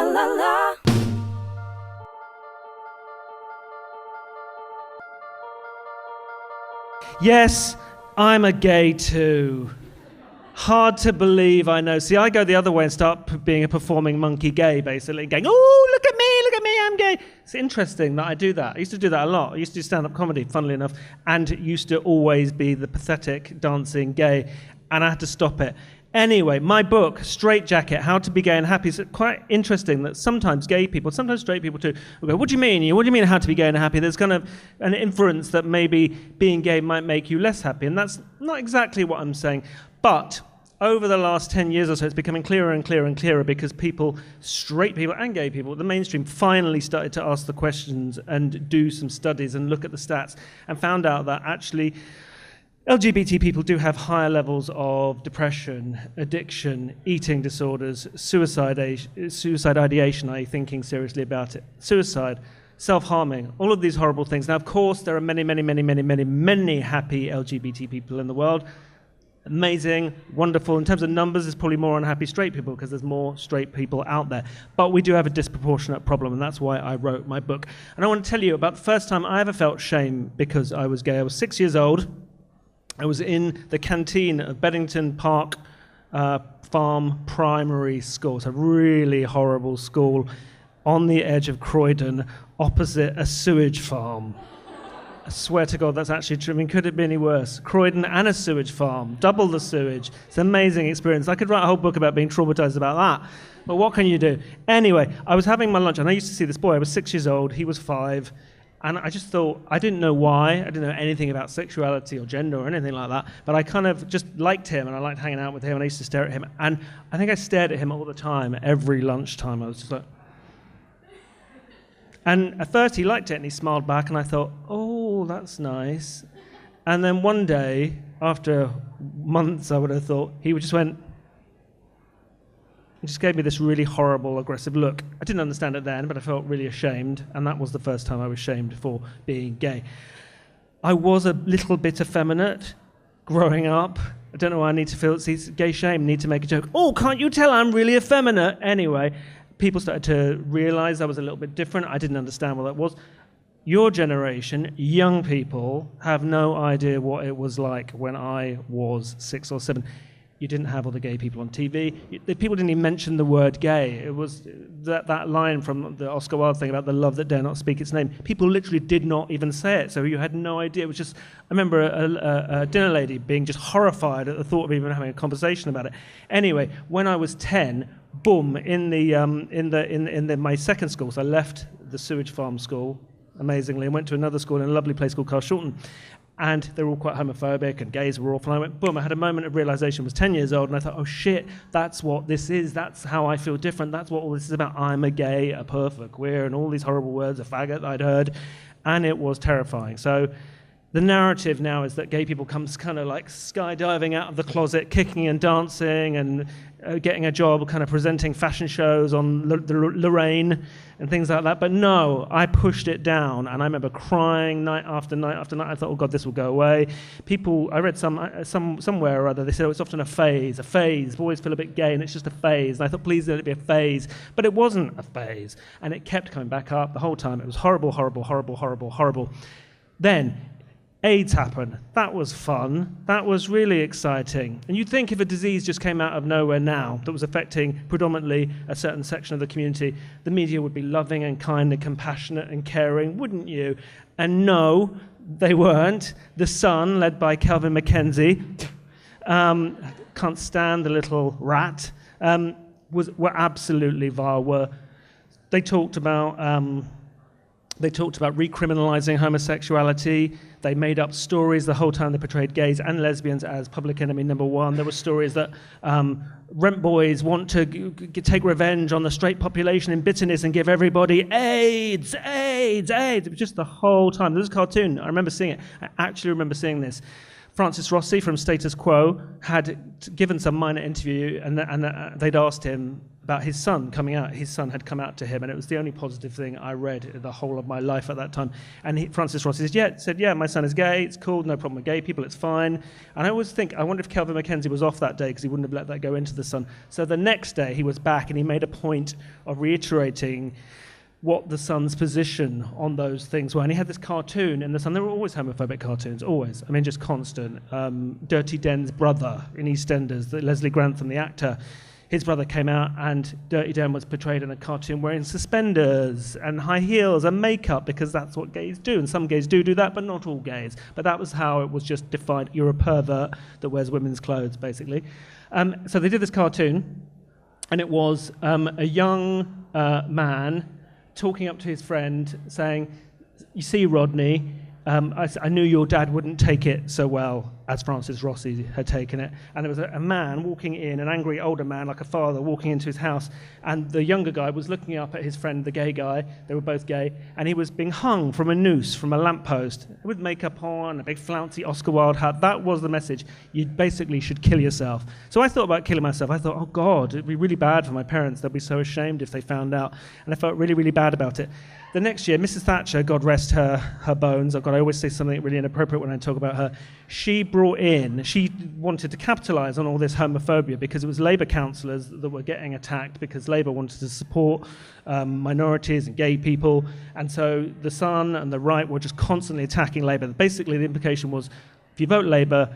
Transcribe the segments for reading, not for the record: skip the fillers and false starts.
la la la. Yes, I'm a gay too. Hard to believe, I know. See, I go the other way and start being a performing monkey gay, basically, going, oh, look at me, I'm gay. It's interesting that I do that. I used to do that a lot. I used to do stand-up comedy, funnily enough, and used to always be the pathetic, dancing gay, and I had to stop it. Anyway, my book, Straight Jacket, How to Be Gay and Happy, is quite interesting that sometimes gay people, sometimes straight people too, will go, what do you mean? What do you mean how to be gay and happy? There's kind of an inference that maybe being gay might make you less happy, and that's not exactly what I'm saying. But over the last 10 years or so, it's becoming clearer and clearer and clearer because people, straight people and gay people, the mainstream finally started to ask the questions and do some studies and look at the stats and found out that actually LGBT people do have higher levels of depression, addiction, eating disorders, suicide ideation, i.e. thinking seriously about it, suicide, self-harming, all of these horrible things. Now, of course, there are many happy LGBT people in the world. Amazing, wonderful. In terms of numbers, there's probably more unhappy straight people because there's more straight people out there. But we do have a disproportionate problem, and that's why I wrote my book. And I want to tell you about the first time I ever felt shame because I was gay. I was 6 years old. I was in the canteen of Beddington Park Farm Primary School. It's a really horrible school on the edge of Croydon, opposite a sewage farm. I swear to God, that's actually true. I mean, could it be any worse? Croydon and a sewage farm, double the sewage. It's an amazing experience. I could write a whole book about being traumatized about that. But what can you do? Anyway, I was having my lunch, and I used to see this boy. I was 6 years old. He was 5. And I just thought, I didn't know why. I didn't know anything about sexuality or gender or anything like that. But I kind of just liked him, and I liked hanging out with him, and I used to stare at him. And I think I stared at him all the time, every lunchtime. I was just like... And at first he liked it, and he smiled back, and I thought, oh, that's nice. And then one day, after months, I would have thought, he just went... He just gave me this really horrible, aggressive look. I didn't understand it then, but I felt really ashamed, and that was the first time I was shamed for being gay. I was a little bit effeminate growing up. I don't know why I need to feel it's gay shame, need to make a joke. Oh, can't you tell I'm really effeminate? Anyway, people started to realize I was a little bit different. I didn't understand what that was. Your generation, young people, have no idea what it was like when I was 6 or 7. You didn't have all the gay people on TV. People didn't even mention the word gay. It was that line from the Oscar Wilde thing about the love that dare not speak its name. People literally did not even say it, so you had no idea. It was just, I remember a dinner lady being just horrified at the thought of even having a conversation about it. Anyway, when I was 10, boom, in my second school, so I left the sewage farm school, amazingly, and went to another school in a lovely place called Carshalton. And they were all quite homophobic, and gays were awful. And I went, boom, I had a moment of realization. I was 10 years old, and I thought, oh shit, that's what this is. That's how I feel different. That's what all this is about. I'm a gay, a perf, a queer, and all these horrible words, a faggot I'd heard. And it was terrifying. So the narrative now is that gay people come kind of like skydiving out of the closet, kicking and dancing, and getting a job kind of presenting fashion shows on Lorraine and things like that. But no, I pushed it down, and I remember crying night after night after night. I thought, oh God, this will go away. People, I read somewhere or other, they said, oh, it's often a phase. Boys feel a bit gay, and it's just a phase. And I thought, please let it be a phase. But it wasn't a phase, and it kept coming back up the whole time. It was horrible, horrible, horrible, horrible, horrible. Then AIDS happened. That was fun. That was really exciting. And you'd think if a disease just came out of nowhere now that was affecting predominantly a certain section of the community, the media would be loving and kind and compassionate and caring, wouldn't you? And no, they weren't. The Sun, led by Calvin McKenzie, can't stand the little rat, were absolutely vile. They talked about recriminalizing homosexuality. They made up stories the whole time. They portrayed gays and lesbians as public enemy number one. There were stories that rent boys want to take revenge on the straight population in bitterness and give everybody AIDS, AIDS, AIDS. It was just the whole time. There was a cartoon. I remember seeing it. I actually remember seeing this. Francis Rossi from Status Quo had given some minor interview, and they'd asked him about his son coming out. His son had come out to him, and it was the only positive thing I read in the whole of my life at that time. And Francis Rossi said, yeah, my son is gay, it's cool, no problem with gay people, it's fine. And I always think, I wonder if Kelvin Mackenzie was off that day because he wouldn't have let that go into The Sun. So the next day he was back, and he made a point of reiterating what The Sun's position on those things were. And he had this cartoon in The Sun. There were always homophobic cartoons, always. I mean, just constant. Dirty Den's brother in EastEnders, Leslie Grantham, the actor, his brother came out, and Dirty Den was portrayed in a cartoon wearing suspenders and high heels and makeup, because that's what gays do. And some gays do that, but not all gays. But that was how it was just defined. You're a pervert that wears women's clothes, basically. So they did this cartoon, and it was a young man talking up to his friend saying, you see, Rodney, I knew your dad wouldn't take it so well as Francis Rossi had taken it. And there was a man walking in, an angry older man, like a father, walking into his house. And the younger guy was looking up at his friend, the gay guy. They were both gay. And he was being hung from a noose, from a lamppost, with makeup on, a big flouncy Oscar Wilde hat. That was the message. You basically should kill yourself. So I thought about killing myself. I thought, oh, God, it'd be really bad for my parents. They'd be so ashamed if they found out. And I felt really, really bad about it. The next year, Mrs. Thatcher, God rest her bones, oh God, I always say something really inappropriate when I talk about her, she wanted to capitalise on all this homophobia because it was Labour councillors that were getting attacked because Labour wanted to support minorities and gay people, and so the Sun and the right were just constantly attacking Labour. Basically, the implication was, if you vote Labour,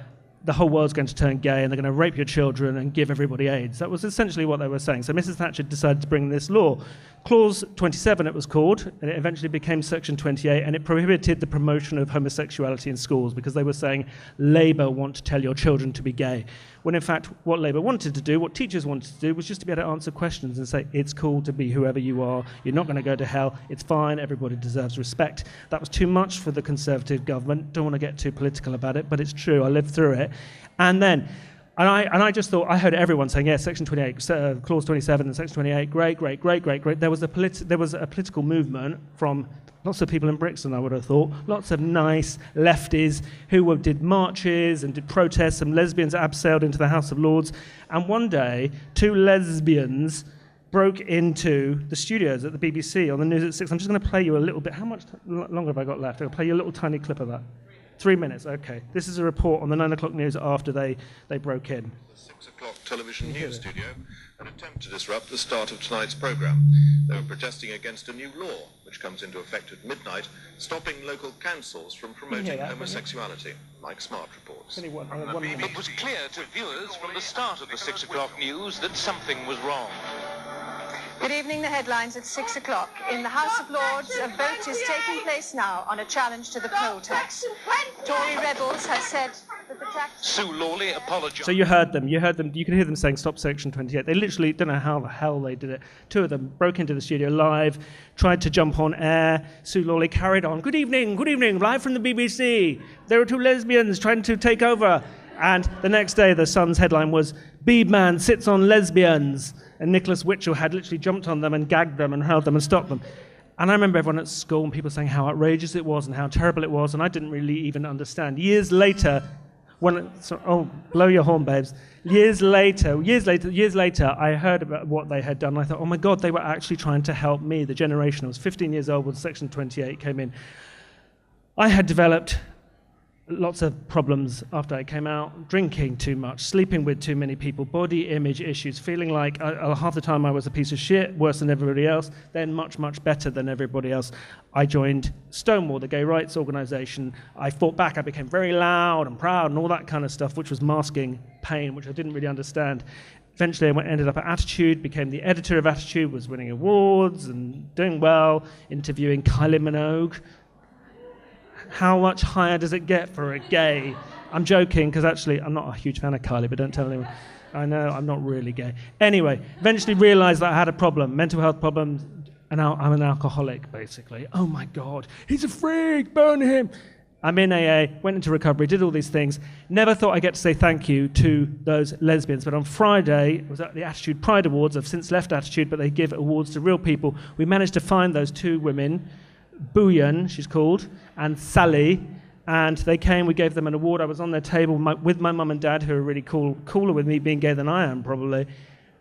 the whole world's going to turn gay and they're going to rape your children and give everybody AIDS. That was essentially what they were saying. So Mrs. Thatcher decided to bring this law. Clause 27 it was called, and it eventually became Section 28, and it prohibited the promotion of homosexuality in schools because they were saying Labour want to tell your children to be gay. When in fact what Labour wanted to do, what teachers wanted to do, was just to be able to answer questions and say, it's cool to be whoever you are, you're not going to go to hell, it's fine, everybody deserves respect. That was too much for the Conservative government. Don't want to get too political about it, but it's true, I lived through it. And I just thought, I heard everyone saying, yeah, Section 28, Clause 27 and Section 28, great. There was a political movement from lots of people in Brixton, I would have thought, lots of nice lefties who did marches and did protests. Some lesbians abseiled into the House of Lords. And one day, two lesbians broke into the studios at the BBC on the news at 6. I'm just going to play you a little bit. How much longer have I got left? I'll play you a little tiny clip of that. 3 minutes, okay. This is a report on the 9 o'clock news after they broke in. The 6 o'clock television news studio, an attempt to disrupt the start of tonight's programme. They were protesting against a new law, which comes into effect at midnight, stopping local councils from promoting homosexuality, like Smart reports. It was clear to viewers from the start of the 6 o'clock news that something was wrong. Good evening, the headlines at 6 o'clock. In the House of Lords, a vote is taking place now on a challenge to the poll tax. Tory rebels have said that the tax... Sue Lawley apologised. So you heard them, you could hear them saying stop Section 28. They literally, don't know how the hell they did it. Two of them broke into the studio live, tried to jump on air. Sue Lawley carried on, good evening, live from the BBC. There are two lesbians trying to take over. And the next day, the Sun's headline was, Beeb man sits on lesbians. And Nicholas Witchell had literally jumped on them and gagged them and held them and stopped them. And I remember everyone at school and people saying how outrageous it was and how terrible it was, and I didn't really even understand. Years later, blow your horn, babes. Years later, I heard about what they had done. I thought, oh my God, they were actually trying to help me, the generation. I was 15 years old when Section 28 came in. I had developed lots of problems after I came out, drinking too much, sleeping with too many people, body image issues, feeling like half the time I was a piece of shit, worse than everybody else, then much, much better than everybody else. I joined Stonewall, the gay rights organisation. I fought back, I became very loud and proud and all that kind of stuff, which was masking pain, which I didn't really understand. Eventually I ended up at Attitude, became the editor of Attitude, was winning awards and doing well, interviewing Kylie Minogue. How much higher does it get for a gay? I'm joking, because actually I'm not a huge fan of Kylie, but don't tell anyone. I know, I'm not really gay. Anyway, eventually realised that I had a problem, mental health problems, and now I'm an alcoholic, basically. Oh my God, he's a freak, burn him. I'm in AA, went into recovery, did all these things. Never thought I'd get to say thank you to those lesbians, but on Friday, it was at the Attitude Pride Awards. I've since left Attitude, but they give awards to real people. We managed to find those two women, Booyan, she's called, and Sally, And they came, we gave them an award. I was on their table with my mum and dad, who are really cooler with me being gay than I am, probably.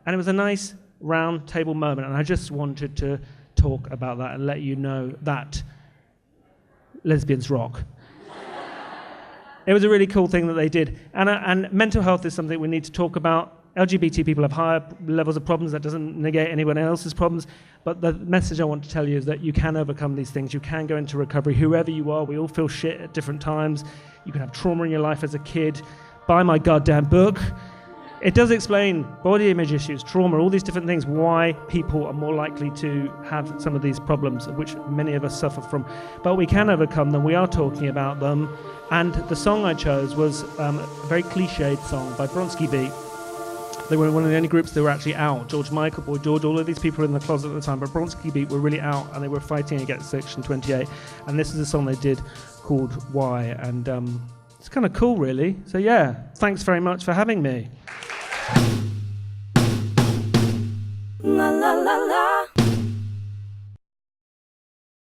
And it was a nice round table moment, and I just wanted to talk about that and let you know that lesbians rock. It was a really cool thing that they did. And mental health is something we need to talk about. LGBT people have higher levels of problems. That doesn't negate anyone else's problems. But the message I want to tell you is that you can overcome these things. You can go into recovery, whoever you are. We all feel shit at different times. You can have trauma in your life as a kid. Buy my goddamn book. It does explain body image issues, trauma, all these different things, why people are more likely to have some of these problems, which many of us suffer from. But we can overcome them. We are talking about them. And the song I chose was a very cliched song by Bronski Beat. They were one of the only groups that were actually out. George Michael, Boy George, all of these people were in the closet at the time, but Bronski Beat were really out, and they were fighting against Section 28. And this is a song they did called Why, and it's kind of cool, really. So yeah, thanks very much for having me.